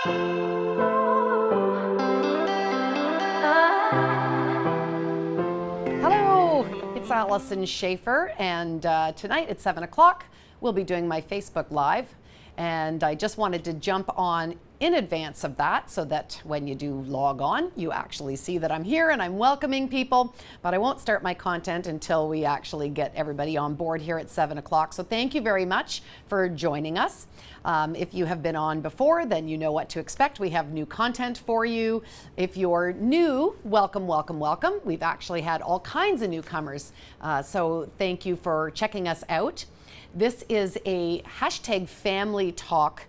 Hello, it's Allison Schaefer, and tonight at 7 o'clock we'll be doing my Facebook Live, and I just wanted to jump on in advance of that so that when you do log on, you actually see that I'm here and I'm welcoming people, but I won't start my content until we actually get everybody on board here at 7 o'clock. So thank you very much for joining us. If you have been on before, then you know what to expect. We have new content for you. If you're new, welcome, welcome, welcome. We've actually had all kinds of newcomers, so thank you for checking us out. This is a hashtag Family Talk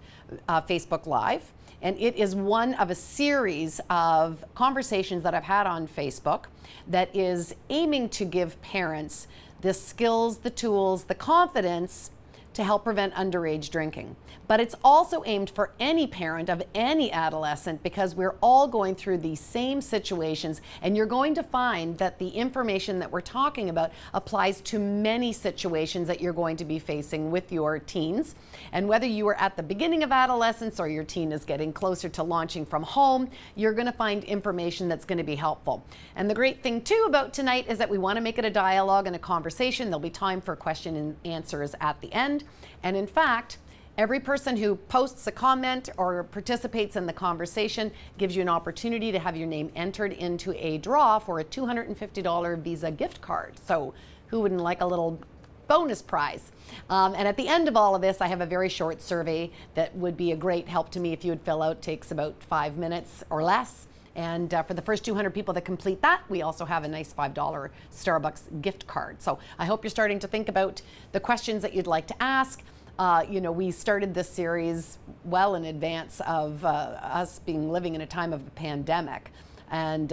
Facebook Live, and it is one of a series of conversations that I've had on Facebook that is aiming to give parents the skills, the tools, the confidence to help prevent underage drinking. But it's also aimed for any parent of any adolescent, because we're all going through these same situations, and you're going to find that the information that we're talking about applies to many situations that you're going to be facing with your teens. And whether you are at the beginning of adolescence or your teen is getting closer to launching from home, you're going to find information that's going to be helpful. And the great thing too about tonight is that we want to make it a dialogue and a conversation. There'll be time for question and answers at the end. And in fact, every person who posts a comment or participates in the conversation gives you an opportunity to have your name entered into a draw for a $250 Visa gift card. So who wouldn't like a little bonus prize? And at the end of all of this, I have a very short survey that would be a great help to me if you would fill out. It takes about 5 minutes or less. And for the first 200 people that complete that, we also have a nice $5 Starbucks gift card. So I hope you're starting to think about the questions that you'd like to ask. We started this series well in advance of us living in a time of a pandemic. And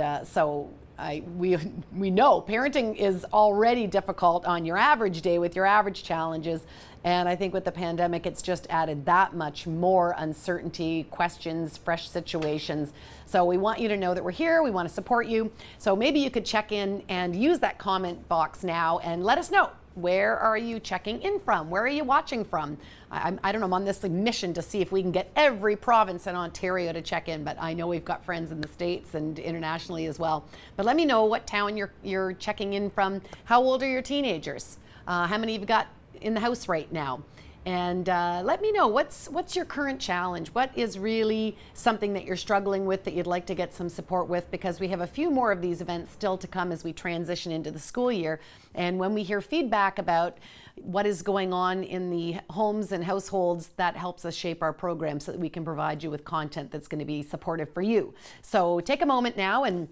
we know parenting is already difficult on your average day with your average challenges. And I think with the pandemic, it's just added that much more uncertainty, questions, fresh situations. So we want you to know that we're here. We want to support you. So maybe you could check in and use that comment box now and let us know. Where are you checking in from? Where are you watching from? I don't know, I'm on this mission to see if we can get every province in Ontario to check in, but I know we've got friends in the States and internationally as well. But let me know what town you're checking in from. How old are your teenagers? How many you've got in the house right now? And let me know what's your current challenge. What is really something that you're struggling with that you'd like to get some support with, because we have a few more of these events still to come as we transition into the school year. And when we hear feedback about what is going on in the homes and households, that helps us shape our program so that we can provide you with content that's going to be supportive for you. So take a moment now and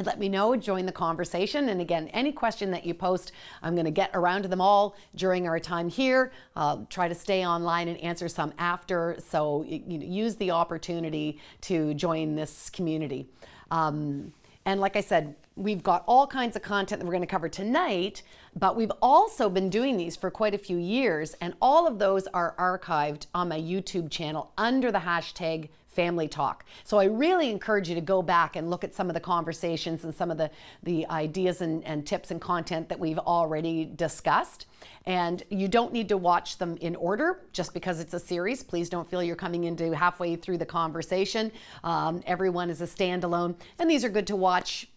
let me know, join the conversation. And again, any question that you post, I'm going to get around to them all during our time here. I'll try to stay online and answer some after. So use the opportunity to join this community. And like I said, we've got all kinds of content that we're going to cover tonight, but we've also been doing these for quite a few years, and all of those are archived on my YouTube channel under the hashtag Family Talk. So I really encourage you to go back and look at some of the conversations and some of the ideas and tips and content that we've already discussed. And you don't need to watch them in order just because it's a series. Please don't feel you're coming into halfway through the conversation. Everyone is a standalone, and these are good to watch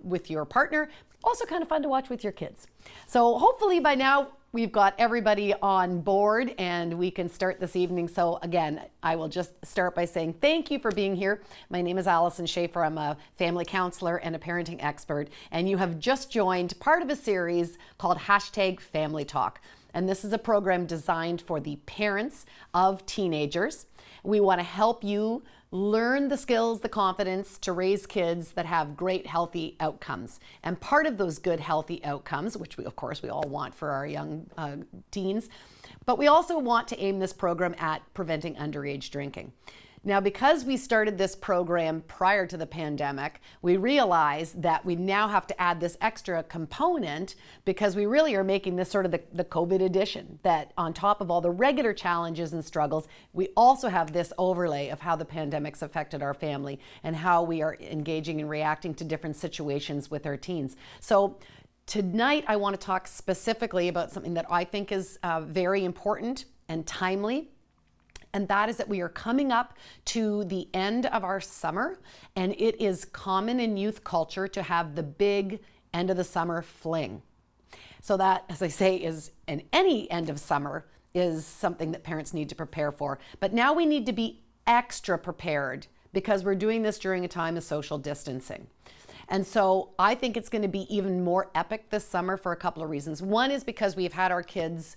with your partner. Also kind of fun to watch with your kids. So hopefully by now we've got everybody on board and we can start this evening. So again, I will just start by saying thank you for being here. My name is Allison Schaefer. I'm a family counselor and a parenting expert, and you have just joined part of a series called hashtag Family Talk. And this is a program designed for the parents of teenagers. We want to help you learn the skills, the confidence to raise kids that have great, healthy outcomes. And part of those good, healthy outcomes, which we, of course, we all want for our young teens, but we also want to aim this program at preventing underage drinking. Now, because we started this program prior to the pandemic, we realized that we now have to add this extra component because we really are making this sort of the COVID edition, that on top of all the regular challenges and struggles, we also have this overlay of how the pandemic's affected our family and how we are engaging and reacting to different situations with our teens. So tonight, I want to talk specifically about something that I think is very important and timely. And that is that we are coming up to the end of our summer, and it is common in youth culture to have the big end of the summer fling. So that, as I say, is in any end of summer is something that parents need to prepare for. But now we need to be extra prepared because we're doing this during a time of social distancing. And so I think it's going to be even more epic this summer for a couple of reasons. One is because we've had our kids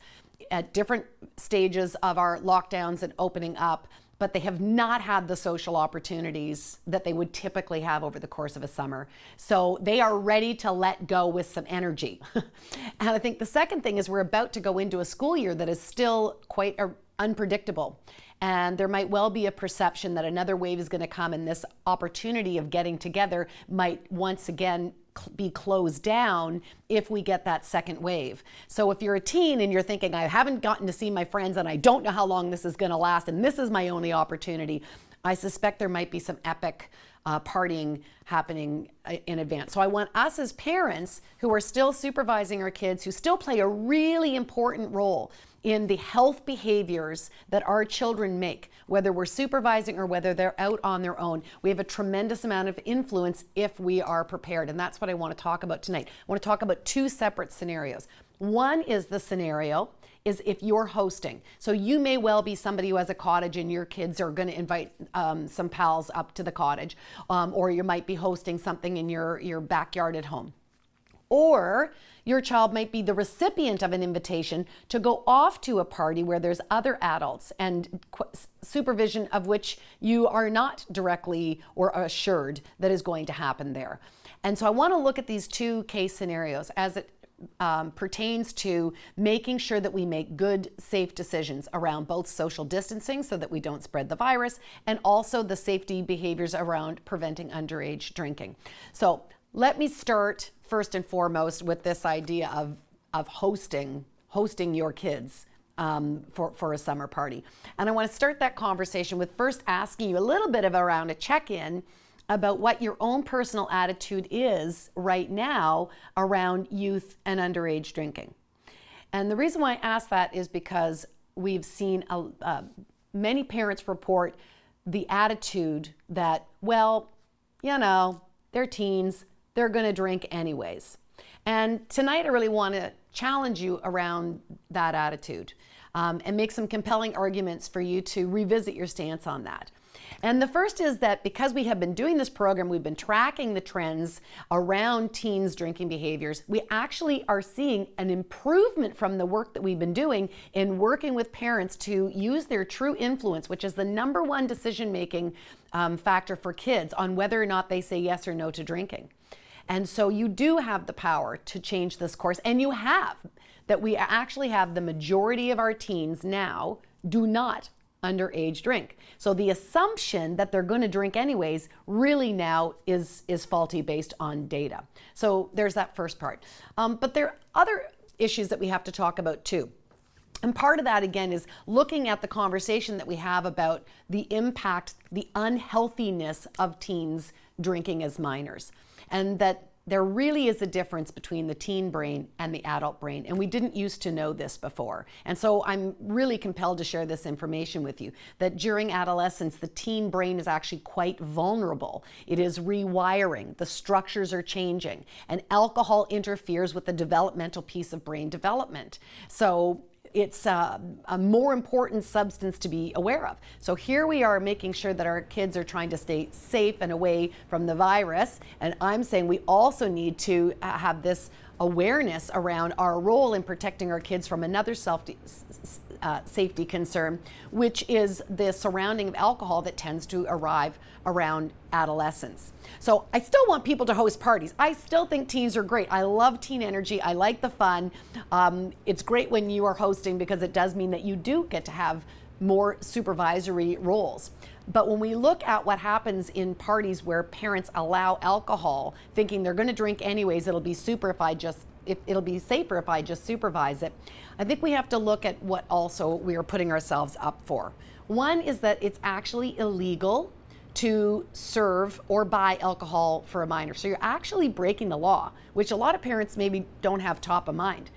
at different stages of our lockdowns and opening up, but they have not had the social opportunities that they would typically have over the course of a summer. So they are ready to let go with some energy. And I think the second thing is we're about to go into a school year that is still quite unpredictable. And there might well be a perception that another wave is going to come, and this opportunity of getting together might once again be closed down if we get that second wave. So if you're a teen and you're thinking, I haven't gotten to see my friends and I don't know how long this is going to last and this is my only opportunity, I suspect there might be some epic partying happening in advance. So I want us as parents who are still supervising our kids, who still play a really important role in the health behaviors that our children make, whether we're supervising or whether they're out on their own. We have a tremendous amount of influence if we are prepared. And that's what I want to talk about tonight. I want to talk about two separate scenarios. One is the scenario is if you're hosting. So you may well be somebody who has a cottage and your kids are going to invite some pals up to the cottage, or you might be hosting something in your backyard at home. Or your child might be the recipient of an invitation to go off to a party where there's other adults and supervision of which you are not directly or assured that is going to happen there. And so I want to look at these two case scenarios as it pertains to making sure that we make good, safe decisions around both social distancing so that we don't spread the virus, and also the safety behaviors around preventing underage drinking. So let me start first and foremost with this idea of hosting your kids for a summer party. And I want to start that conversation with first asking you a little bit of around a check-in about what your own personal attitude is right now around youth and underage drinking. And the reason why I ask that is because we've seen many parents report the attitude that, well, you know, they're teens, they're going to drink anyways. And tonight I really want to challenge you around that attitude and make some compelling arguments for you to revisit your stance on that. And the first is that because we have been doing this program, we've been tracking the trends around teens drinking behaviors, we actually are seeing an improvement from the work that we've been doing in working with parents to use their true influence, which is the number one decision-making factor for kids on whether or not they say yes or no to drinking. And so you do have the power to change this course, and you have, that we actually have the majority of our teens now do not underage drink. So the assumption that they're going to drink anyways really now is faulty based on data. So there's that first part. But there are other issues that we have to talk about too. And part of that, again, is looking at the conversation that we have about the impact, the unhealthiness of teens drinking as minors. And that there really is a difference between the teen brain and the adult brain. And we didn't used to know this before. And so I'm really compelled to share this information with you, that during adolescence, the teen brain is actually quite vulnerable. It is rewiring, the structures are changing, and alcohol interferes with the developmental piece of brain development. So it's a more important substance to be aware of. So here we are making sure that our kids are trying to stay safe and away from the virus. And I'm saying we also need to have this awareness around our role in protecting our kids from another safety concern, which is the surrounding of alcohol that tends to arrive around adolescence. So I still want people to host parties. I still think teens are great. I love teen energy. I like the fun. It's great when you are hosting because it does mean that you do get to have more supervisory roles. But when we look at what happens in parties where parents allow alcohol, thinking they're going to drink anyways, it'll be safer if I just supervise it. I think we have to look at what also we are putting ourselves up for. One is that it's actually illegal to serve or buy alcohol for a minor. So you're actually breaking the law, which a lot of parents maybe don't have top of mind.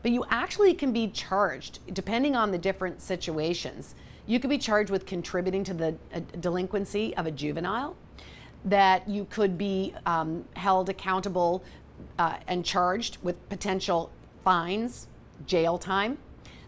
But you actually can be charged, depending on the different situations, You could be charged with contributing to the delinquency of a juvenile, that you could be held accountable and charged with potential fines, jail time,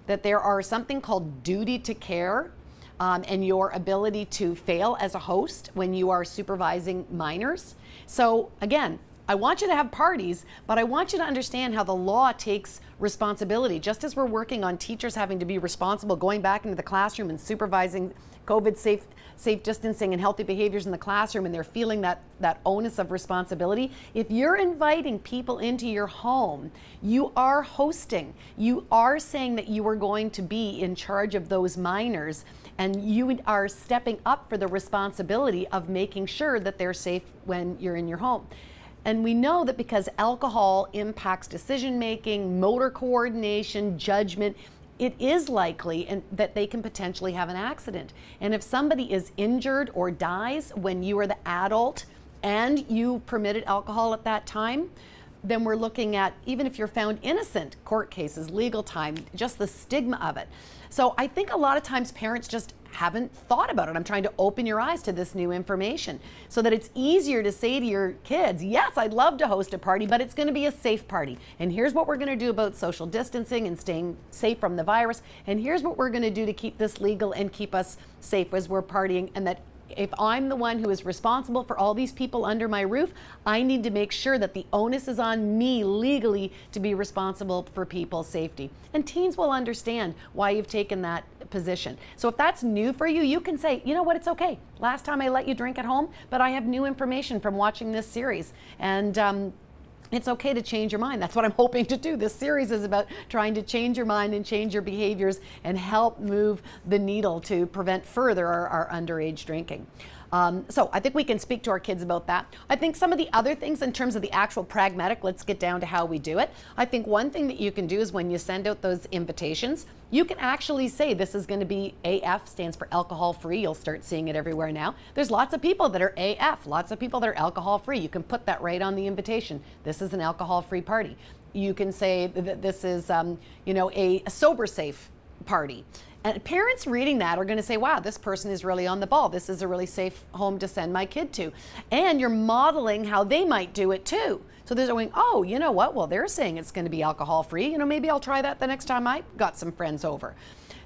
that there are something called duty to care and your ability to fail as a host when you are supervising minors. So again, I want you to have parties, but I want you to understand how the law takes responsibility. Just as we're working on teachers having to be responsible, going back into the classroom and supervising COVID safe distancing and healthy behaviors in the classroom, and they're feeling that onus of responsibility. If you're inviting people into your home, you are hosting. You are saying that you are going to be in charge of those minors, and you are stepping up for the responsibility of making sure that they're safe when you're in your home. And we know that because alcohol impacts decision making, motor coordination, judgment, it is likely that they can potentially have an accident. And if somebody is injured or dies when you are the adult and you permitted alcohol at that time, then we're looking at, even if you're found innocent, court cases, legal time, just the stigma of it. So I think a lot of times parents just haven't thought about it. I'm trying to open your eyes to this new information so that it's easier to say to your kids, yes, I'd love to host a party, but it's going to be a safe party. And here's what we're going to do about social distancing and staying safe from the virus. And here's what we're going to do to keep this legal and keep us safe as we're partying. And that if I'm the one who is responsible for all these people under my roof, I need to make sure that the onus is on me legally to be responsible for people's safety. And teens will understand why you've taken that position. So if that's new for you, you can say, you know what, it's okay. Last time I let you drink at home, but I have new information from watching this series. And it's okay to change your mind. That's what I'm hoping to do. This series is about trying to change your mind and change your behaviors and help move the needle to prevent further our underage drinking. So I think we can speak to our kids about that. I think some of the other things in terms of the actual pragmatic, let's get down to how we do it. I think one thing that you can do is when you send out those invitations, you can actually say this is going to be AF, stands for alcohol free. You'll start seeing it everywhere now. There's lots of people that are AF, lots of people that are alcohol free. You can put that right on the invitation. This is an alcohol free party. You can say that this is a sober safe party. And parents reading that are going to say, wow, this person is really on the ball. This is a really safe home to send my kid to. And you're modeling how they might do it too. So they're going, oh, you know what? Well, they're saying it's going to be alcohol free. Maybe I'll try that the next time I got some friends over.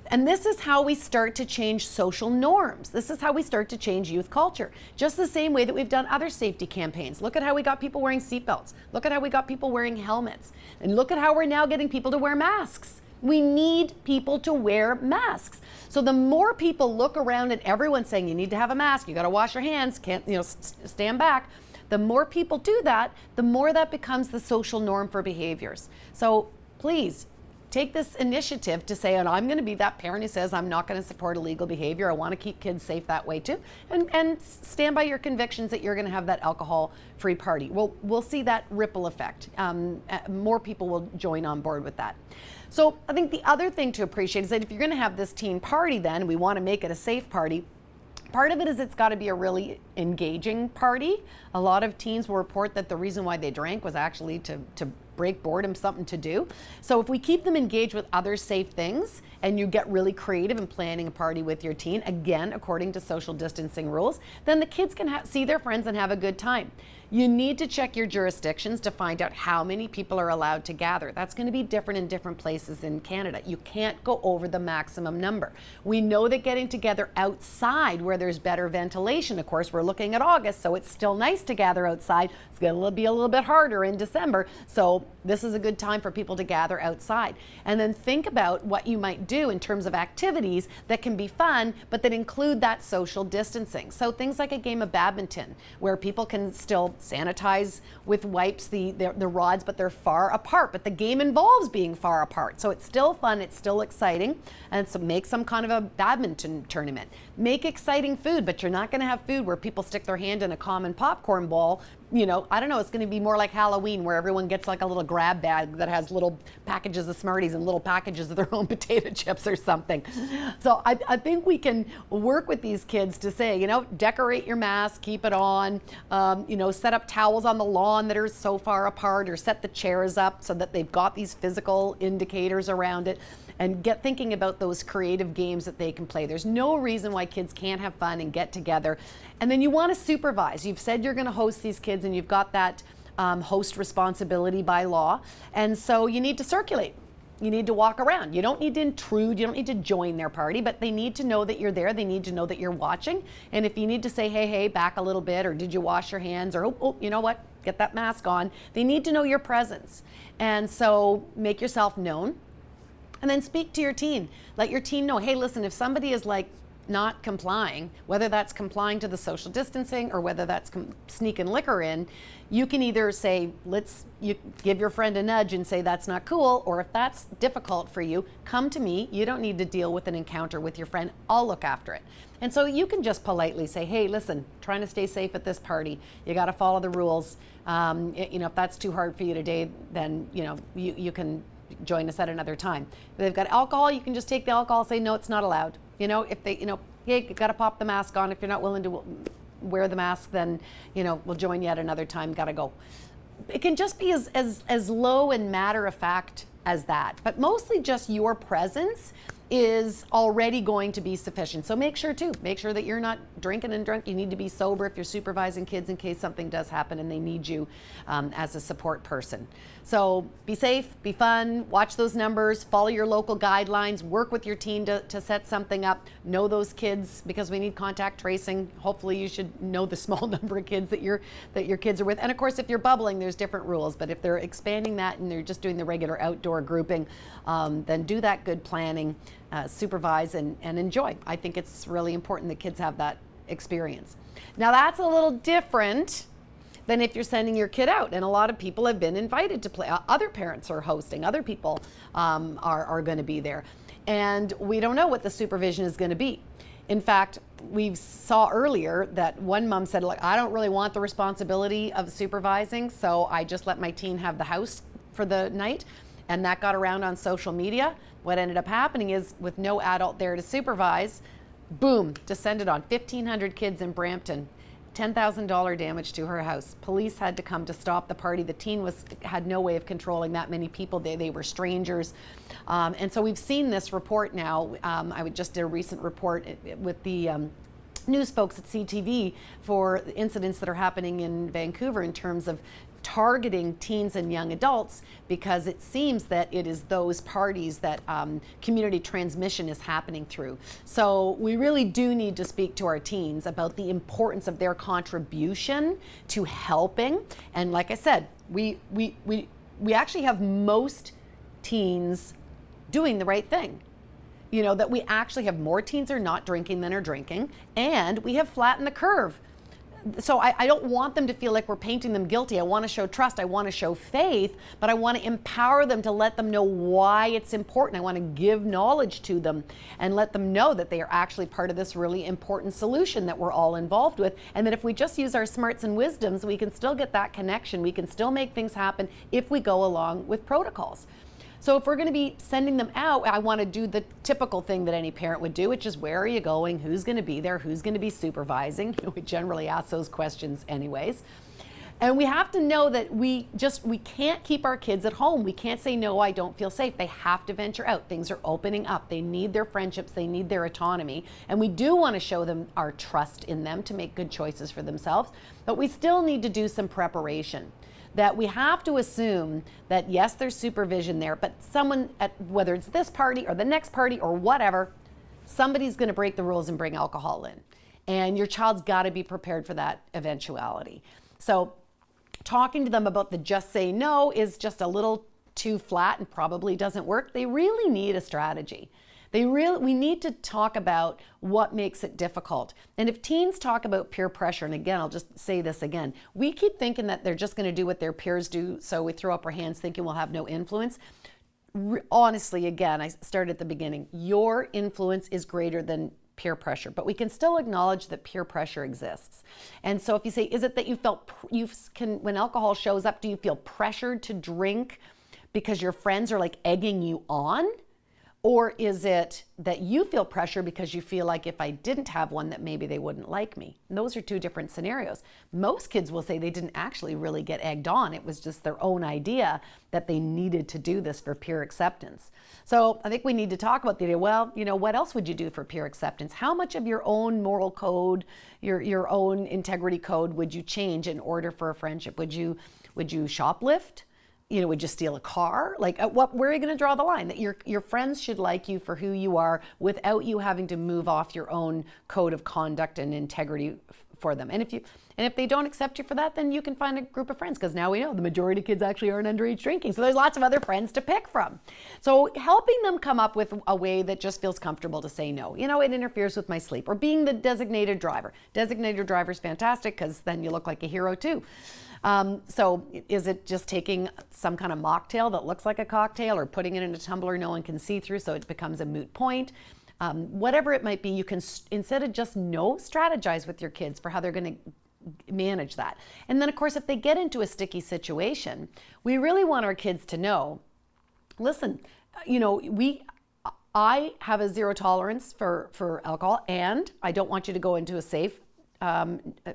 And this is how we start to change social norms. This is how we start to change youth culture. Just the same way that we've done other safety campaigns. Look at how we got people wearing seatbelts. Look at how we got people wearing helmets. And look at how we're now getting people to wear masks. We need people to wear masks. So the more people look around at everyone saying you need to have a mask, you got to wash your hands, can't, stand back. The more people do that, the more that becomes the social norm for behaviors. So please take this initiative to say, and I'm going to be that parent who says I'm not going to support illegal behavior. I want to keep kids safe that way too. And stand by your convictions that you're going to have that alcohol-free party. We'll see that ripple effect. More people will join on board with that. So I think the other thing to appreciate is that if you're going to have this teen party, then we want to make it a safe party. Part of it is it's got to be a really engaging party. A lot of teens will report that the reason why they drank was actually to break boredom, something to do. So if we keep them engaged with other safe things and you get really creative in planning a party with your teen, again, according to social distancing rules, then the kids can see their friends and have a good time. You need to check your jurisdictions to find out how many people are allowed to gather. That's going to be different in different places in Canada. You can't go over the maximum number. We know that getting together outside where there's better ventilation, of course, we're looking at August, so it's still nice to gather outside. It's going to be a little bit harder in December, so this is a good time for people to gather outside. And then think about what you might do in terms of activities that can be fun, but that include that social distancing. So things like a game of badminton, where people can still sanitize with wipes the rods, but they're far apart. But the game involves being far apart. So it's still fun, it's still exciting. And so make some kind of a badminton tournament. Make exciting food, but you're not going to have food where people stick their hand in a common popcorn ball. I don't know, it's going to be more like Halloween where everyone gets like a little grab bag that has little packages of Smarties and little packages of their own potato chips or something. So I think we can work with these kids to say, decorate your mask, keep it on, set up towels on the lawn that are so far apart, or set the chairs up so that they've got these physical indicators around it. and get thinking about those creative games that they can play. There's no reason why kids can't have fun and get together. And then you want to supervise. You've said you're going to host these kids, and you've got that host responsibility by law. And so you need to circulate. You need to walk around. You don't need to intrude. You don't need to join their party, but they need to know that you're there. They need to know that you're watching. And if you need to say, hey, back a little bit, or did you wash your hands, or oh, you know what, get that mask on. They need to know your presence. And so make yourself known, and then speak to your teen. Let your teen know, hey, listen, if somebody is like not complying, whether that's complying to the social distancing or whether that's sneaking liquor in, you can either say, you give your friend a nudge and say that's not cool, or if that's difficult for you, come to me. You don't need to deal with an encounter with your friend. I'll look after it. And so you can just politely say, hey, listen, trying to stay safe at this party. You got to follow the rules. If that's too hard for you today, then you can join us at another time. If they've got alcohol, you can just take the alcohol, say no, it's not allowed. If they, hey, you got to pop the mask on. If you're not willing to wear the mask, then we'll join you at another time. Got to go. It can just be as low and matter of fact as that, but mostly just your presence is already going to be sufficient. So make sure that you're not drinking and drunk. You need to be sober if you're supervising kids in case something does happen and they need you as a support person. So be safe, be fun, watch those numbers, follow your local guidelines, work with your team to set something up, know those kids because we need contact tracing. Hopefully you should know the small number of kids that your kids are with. And of course, if you're bubbling, there's different rules, but if they're expanding that and they're just doing the regular outdoor grouping, then do that good planning, supervise and enjoy. I think it's really important that kids have that experience. Now that's a little different than if you're sending your kid out, and a lot of people have been invited to play. Other parents are hosting, other people are going to be there, and we don't know what the supervision is going to be. In fact, we saw earlier that one mom said, look, I don't really want the responsibility of supervising, so I just let my teen have the house for the night, and that got around on social media. What ended up happening is, with no adult there to supervise, boom, descended on 1,500 kids in Brampton. $10,000 damage to her house. Police had to come to stop the party. The teen had no way of controlling that many people. They were strangers. And so we've seen this report now. I just did a recent report with the news folks at CTV for incidents that are happening in Vancouver in terms of targeting teens and young adults, because it seems that it is those parties that community transmission is happening through. So we really do need to speak to our teens about the importance of their contribution to helping. And like I said, we actually have most teens doing the right thing. That we actually have more teens are not drinking than are drinking, and we have flattened the curve. So I don't want them to feel like we're painting them guilty. I want to show trust. I want to show faith, but I want to empower them to let them know why it's important. I want to give knowledge to them and let them know that they are actually part of this really important solution that we're all involved with. And that if we just use our smarts and wisdoms, we can still get that connection. We can still make things happen if we go along with protocols. So if we're going to be sending them out, I want to do the typical thing that any parent would do, which is, where are you going? Who's going to be there? Who's going to be supervising? We generally ask those questions anyways. And we have to know that we can't keep our kids at home. We can't say, no, I don't feel safe. They have to venture out. Things are opening up. They need their friendships. They need their autonomy. And we do want to show them our trust in them to make good choices for themselves. But we still need to do some preparation. That we have to assume that, yes, there's supervision there, but someone, whether it's this party or the next party or whatever, somebody's going to break the rules and bring alcohol in. And your child's got to be prepared for that eventuality. So talking to them about the just say no is just a little too flat and probably doesn't work. They really need a strategy. We need to talk about what makes it difficult. And if teens talk about peer pressure, and again, I'll just say this again, we keep thinking that they're just going to do what their peers do, so we throw up our hands thinking we'll have no influence. Honestly, again, I started at the beginning, your influence is greater than peer pressure, but we can still acknowledge that peer pressure exists. And so if you say, is it that when alcohol shows up, do you feel pressured to drink because your friends are like egging you on? Or is it that you feel pressure because you feel like if I didn't have one that maybe they wouldn't like me? And those are two different scenarios. Most kids will say they didn't actually really get egged on. It was just their own idea that they needed to do this for peer acceptance. So I think we need to talk about the idea, well, what else would you do for peer acceptance? How much of your own moral code, your own integrity code would you change in order for a friendship? Would you shoplift? Would you steal a car? Like, where are you going to draw the line? That your friends should like you for who you are without you having to move off your own code of conduct and integrity for them. And if they don't accept you for that, then you can find a group of friends, because now we know the majority of kids actually aren't underage drinking. So there's lots of other friends to pick from. So helping them come up with a way that just feels comfortable to say no. It interferes with my sleep. Or being the designated driver. Designated driver is fantastic, because then you look like a hero too. So is it just taking some kind of mocktail that looks like a cocktail, or putting it in a tumbler no one can see through so it becomes a moot point? Whatever it might be, you can, instead of just no, strategize with your kids for how they're going to manage that. And then of course, if they get into a sticky situation, we really want our kids to know, listen, I have a zero tolerance for alcohol, and I don't want you to go into a safe,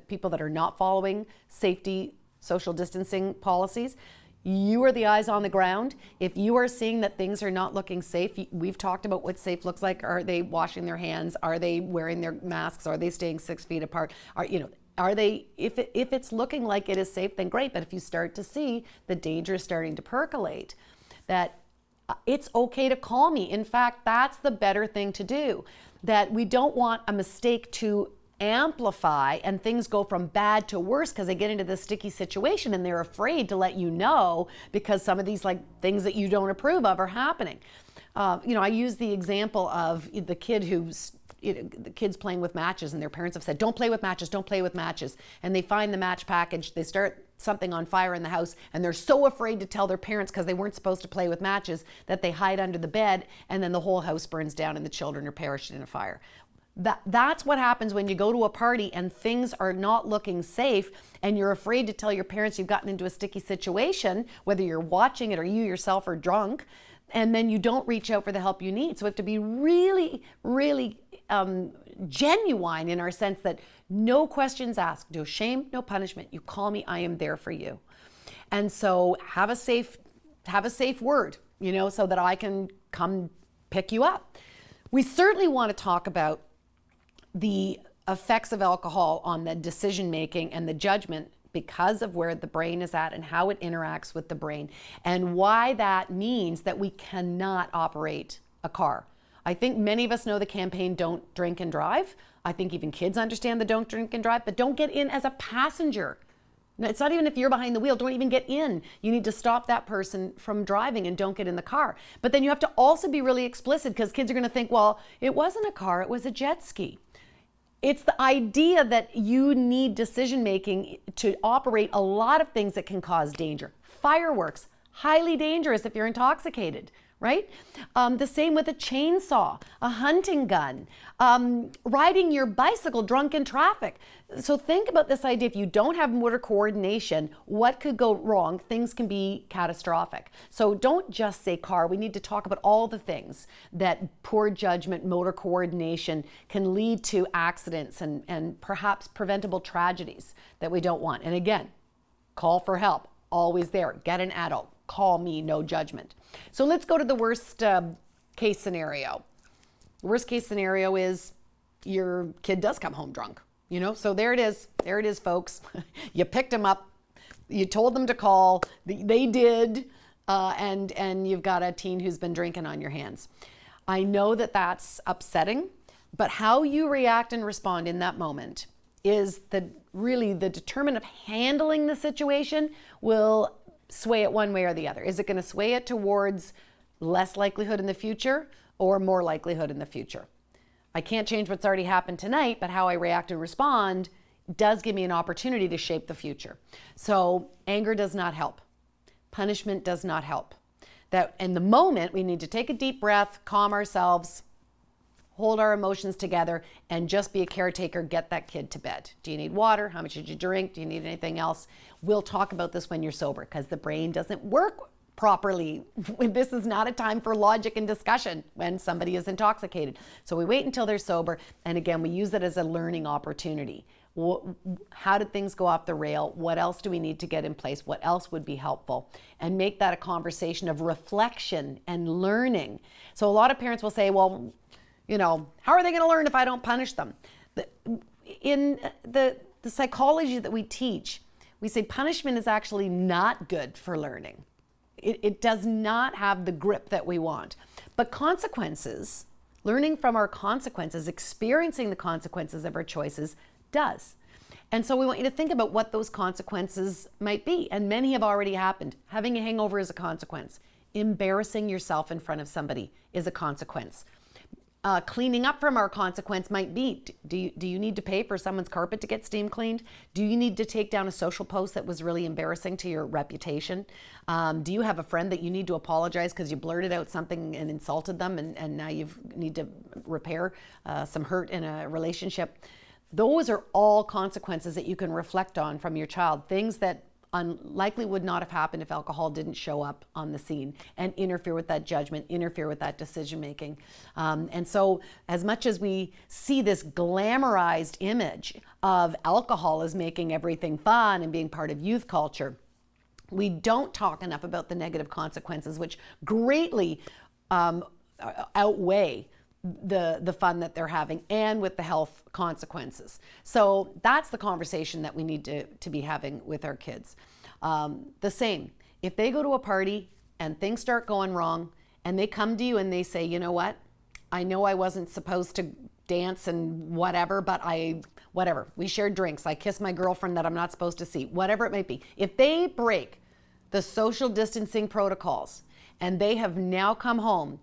people that are not following safety social distancing policies. You are the eyes on the ground. If you are seeing that things are not looking safe, we've talked about what safe looks like. Are they washing their hands? Are they wearing their masks? Are they staying 6 feet apart? Are they, if it's looking like it is safe, then great. But if you start to see the danger starting to percolate, that it's okay to call me. In fact, that's the better thing to do. That we don't want a mistake to amplify and things go from bad to worse because they get into this sticky situation and they're afraid to let you know because some of these things that you don't approve of are happening. I use the example of the kid the kids playing with matches, and their parents have said, don't play with matches, don't play with matches. And they find the match package, they start something on fire in the house, and they're so afraid to tell their parents because they weren't supposed to play with matches that they hide under the bed, and then the whole house burns down and the children are perished in a fire. That's what happens when you go to a party and things are not looking safe and you're afraid to tell your parents you've gotten into a sticky situation, whether you're watching it or you yourself are drunk, and then you don't reach out for the help you need. So we have to be really, really genuine in our sense that no questions asked, no shame, no punishment. You call me, I am there for you. And so have a safe word, so that I can come pick you up. We certainly want to talk about the effects of alcohol on the decision making and the judgment because of where the brain is at and how it interacts with the brain, and why that means that we cannot operate a car. I think many of us know the campaign Don't Drink and Drive. I think even kids understand the Don't Drink and Drive, but don't get in as a passenger. It's not even if you're behind the wheel, don't even get in. You need to stop that person from driving and don't get in the car. But then you have to also be really explicit, because kids are going to think, well, it wasn't a car, it was a jet ski. It's the idea that you need decision making to operate a lot of things that can cause danger. Fireworks, highly dangerous if you're intoxicated, right? The same with a chainsaw, a hunting gun, riding your bicycle drunk in traffic. So think about this idea. If you don't have motor coordination, what could go wrong? Things can be catastrophic. So don't just say car. We need to talk about all the things that poor judgment, motor coordination can lead to accidents and perhaps preventable tragedies that we don't want. And again, call for help. Always there. Get an adult. Call me, no judgment. So let's go to the worst case scenario. The worst case scenario is your kid does come home drunk. So there it is. There it is, folks. You picked them up. You told them to call. They did. And you've got a teen who's been drinking on your hands. I know that that's upsetting, but how you react and respond in that moment is really the determinant of handling the situation will sway it one way or the other. Is it going to sway it towards less likelihood in the future or more likelihood in the future? I can't change what's already happened tonight, but how I react and respond does give me an opportunity to shape the future. So anger does not help. Punishment does not help. That in the moment, we need to take a deep breath, calm ourselves, hold our emotions together, and just be a caretaker, get that kid to bed. Do you need water? How much did you drink? Do you need anything else? We'll talk about this when you're sober, because the brain doesn't work properly. This is not a time for logic and discussion when somebody is intoxicated. So we wait until they're sober, and again, we use it as a learning opportunity. How did things go off the rail? What else do we need to get in place? What else would be helpful? And make that a conversation of reflection and learning. So a lot of parents will say, well, how are they going to learn if I don't punish them? In the psychology that we teach, we say punishment is actually not good for learning. It does not have the grip that we want. But consequences, learning from our consequences, experiencing the consequences of our choices, does. And so we want you to think about what those consequences might be. And many have already happened. Having a hangover is a consequence. Embarrassing yourself in front of somebody is a consequence. Cleaning up from our consequence might be, do you need to pay for someone's carpet to get steam cleaned? Do you need to take down a social post that was really embarrassing to your reputation? Do you have a friend that you need to apologize because you blurted out something and insulted them, and now you need to repair some hurt in a relationship? Those are all consequences that you can reflect on from your child, things that unlikely would not have happened if alcohol didn't show up on the scene and interfere with that judgment, interfere with that decision making. And so as much as we see this glamorized image of alcohol as making everything fun and being part of youth culture, we don't talk enough about the negative consequences, which greatly outweigh the fun that they're having, and with the health consequences. So that's the conversation that we need to be having with our kids. The same, if they go to a party and things start going wrong and they come to you and they say, you know what, I know I wasn't supposed to dance and whatever, but we shared drinks, I kissed my girlfriend that I'm not supposed to see, whatever it might be. If they break the social distancing protocols and they have now come home,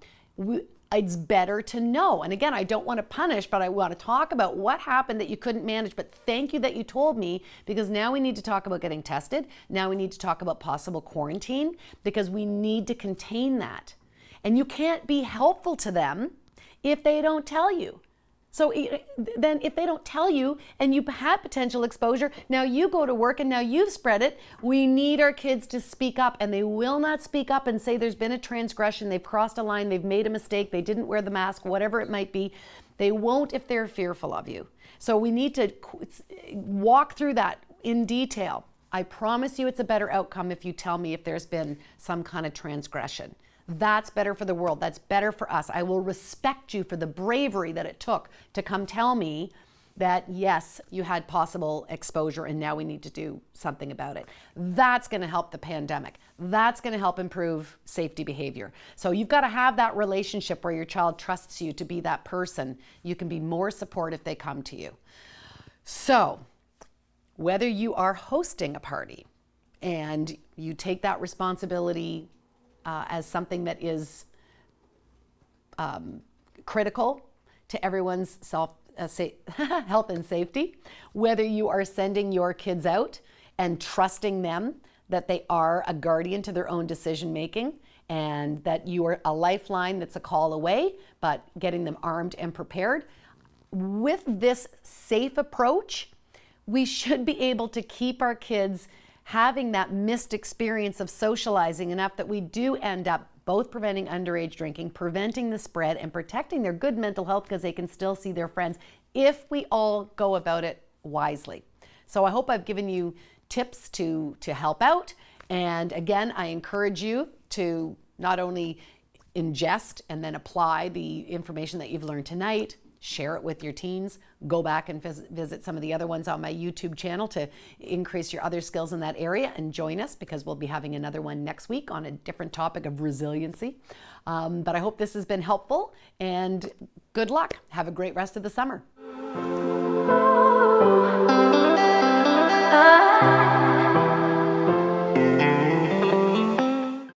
it's better to know. And again, I don't want to punish, but I want to talk about what happened that you couldn't manage. But thank you that you told me, because now we need to talk about getting tested. Now we need to talk about possible quarantine, because we need to contain that. And you can't be helpful to them if they don't tell you. So then if they don't tell you and you had potential exposure, now you go to work and now you've spread it. We need our kids to speak up, and they will not speak up and say there's been a transgression, they've crossed a line, they've made a mistake, they didn't wear the mask, whatever it might be. They won't if they're fearful of you. So we need to walk through that in detail. I promise you it's a better outcome if you tell me if there's been some kind of transgression. That's better for the world. That's better for us. I will respect you for the bravery that it took to come tell me that, yes, you had possible exposure and now we need to do something about it. That's going to help the pandemic. That's going to help improve safety behavior. So you've got to have that relationship where your child trusts you to be that person. You can be more supportive if they come to you. So whether you are hosting a party and you take that responsibility as something that is critical to everyone's health and safety, whether you are sending your kids out and trusting them that they are a guardian to their own decision making, and that you are a lifeline that's a call away, but getting them armed and prepared. With this safe approach, we should be able to keep our kids having that missed experience of socializing enough that we do end up both preventing underage drinking, preventing the spread, and protecting their good mental health, because they can still see their friends if we all go about it wisely. So I hope I've given you tips to help out. And again, I encourage you to not only ingest and then apply the information that you've learned tonight, share it with your teens, go back and visit some of the other ones on my YouTube channel to increase your other skills in that area, and join us, because we'll be having another one next week on a different topic of resiliency. But I hope this has been helpful, and good luck. Have a great rest of the summer.